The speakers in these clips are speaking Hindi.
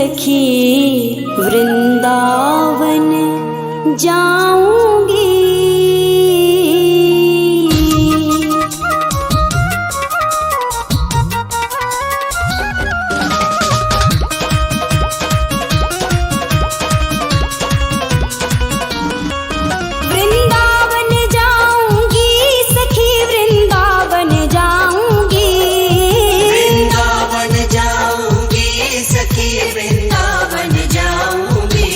सखी वृंदावन जाऊंगी। वृंदावन जाऊंगी सखी वृंदावन जाऊंगी। वृंदावन जाऊंगी सखी वृंदावन जाऊंगी।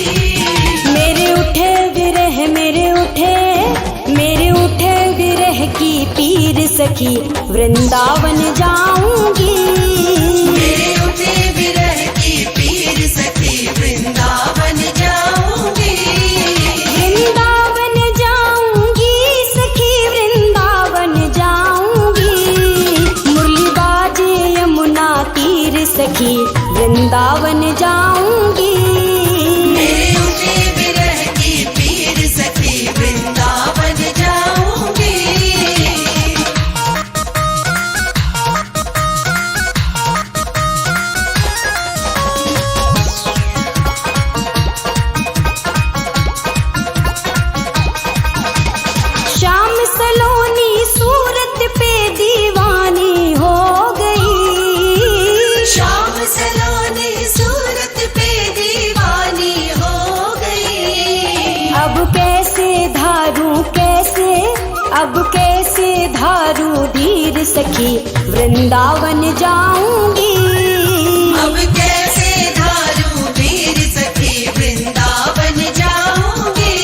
मेरे उठे विरह की पीर सखी वृंदावन जाऊंगी। मेरे उठे विरह की पीर सखी वृंदावन जाऊंगी। वृंदावन जाऊंगी सखी वृंदावन जाऊंगी। मुरली बाजे यमुना तीर सखी वृंदावन जाऊंगी। मेरे उठे विरह की पीर सखी वृंदावन जाऊंगी। श्याम सलोनी सूरत पे दीवानी हो गई। श्याम सलोनी सूरत पे दीवानी हो गई। अब कैसे धारू धीर सखी वृंदावन जाऊंगी। अब कैसे धारू धीर सखी वृंदावन जाऊंगी।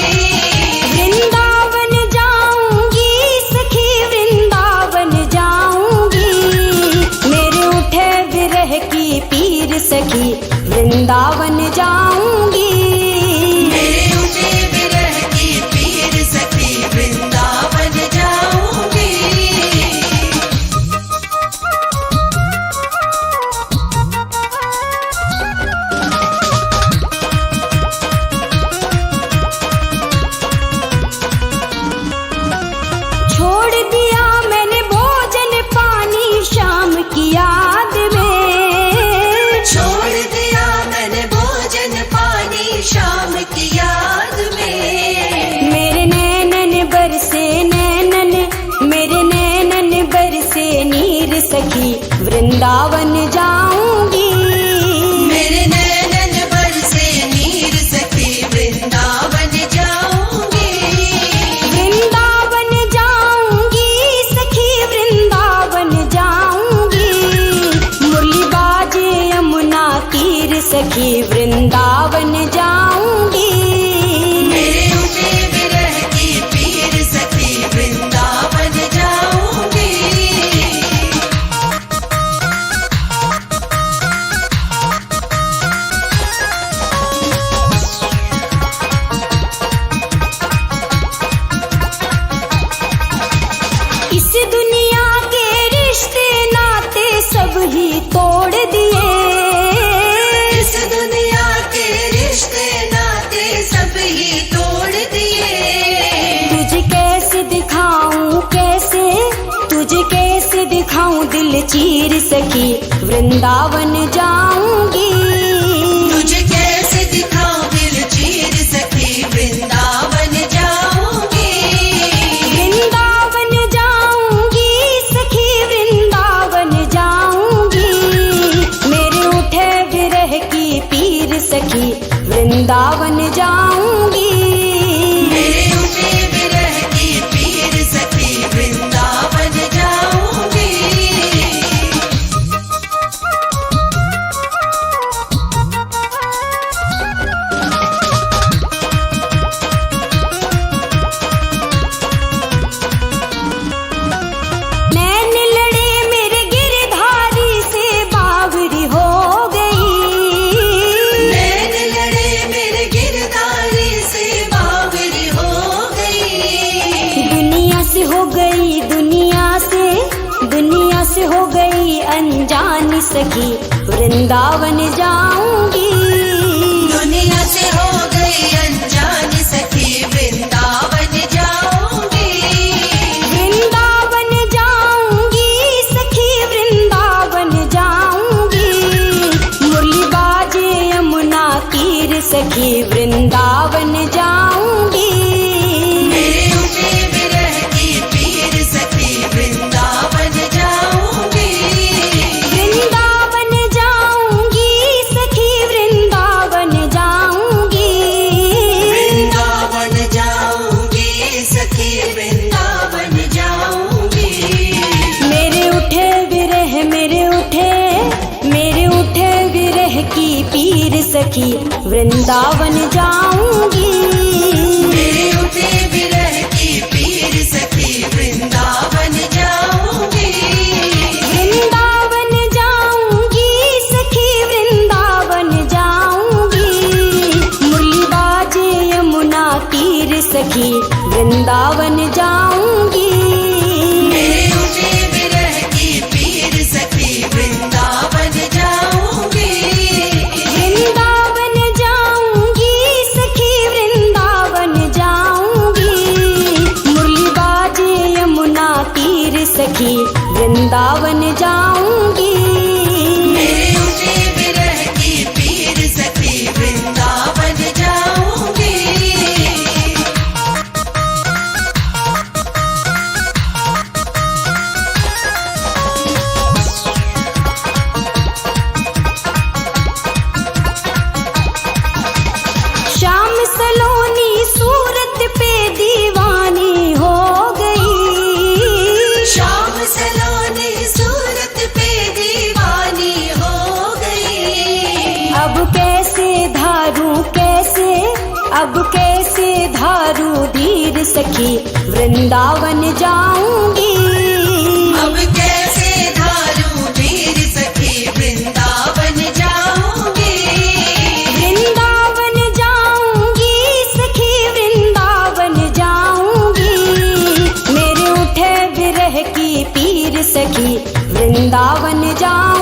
वृंदावन जाऊंगी सखी वृंदावन जाऊंगी। मेरे उठे विरह की पीर सखी वृंदावन जाऊंगी। मेरे उठे विरह की पीर सखी वृंदावन जाऊंगी। छोड़ दिया मैंने भोजन पानी शाम की याद में। छोड़ दिया मैंने भोजन पानी शाम की याद में। मेरे नैनन बरसे नीर सखी वृंदावन जाऊंगी। मेरे नैनन बरसे नीर सखी वृंदावन जाऊंगी। वृंदावन जाऊंगी सखी वृंदावन जाऊंगी। मुरली बाजे यमुना तीर सखी वृंदावन जाऊंगी। मेरे उठे विरह की पीर सखी वृंदावन जाऊंगी। इस दुनिया के रिश्ते नाते सब ही तोड़ दिए। इस दुनिया के रिश्ते नाते सब ही तोड़ दिए। तुझे कैसे दिखाऊं दिल चीर सखी वृंदावन जाऊंगी। तुझे कैसे दिखाऊं दिल चीर सखी वृंदावन जाऊंगी। वृंदावन जाऊंगी सखी वृंदावन जाऊंगी। मेरे उठे विरह की पीर सखी वृंदावन जाऊंगी। मेरे उठे विरह की पीर सखी वृंदावन जाऊंगी। नैन लड़े मेरे गिरधारी से बावरी हो गई। नैन लड़े मेरे गिरधारी से बावरी हो गई। दुनिया से हो गई अनजान सखी वृंदावन जाऊंगी। दुनिया से हो गई अनजान सखी वृंदावन जाऊंगी। वृंदावन जाऊंगी सखी वृंदावन जाऊंगी। मुरली बाजे यमुना सखी वृंदावन जाऊंगी। मेरे उठे विरह की पीर सखी वृंदावन जाऊंगी। वृंदावन जाऊंगी सखी वृंदावन जाऊंगी। मुरली बाजे यमुना तीर सखी वृंदावन जाऊंगी। मेरे उठे विरह की पीर सखी वृंदावन जाऊंगी। वृंदावन जाऊंगी सखी वृंदावन जाऊंगी। मुरली बाजे यमुना तीर सखी वृंदावन जाऊंगी। मेरे उठे विरह की पीर सखी वृंदावन जाऊंगी। श्याम सलोनी सूरत पे दीवानी हो गई। श्याम सलोनी सूरत पे दीवानी हो गई। अब कैसे धारू धीर सखी वृंदावन जाऊंगी। अब कैसे धारू धीर सखी वृंदावन जाऊंगी। वृंदावन जाऊंगी सखी वृंदावन जाऊंगी। मेरे उठे विरह की पीर सखी वृंदावन जाऊंगी।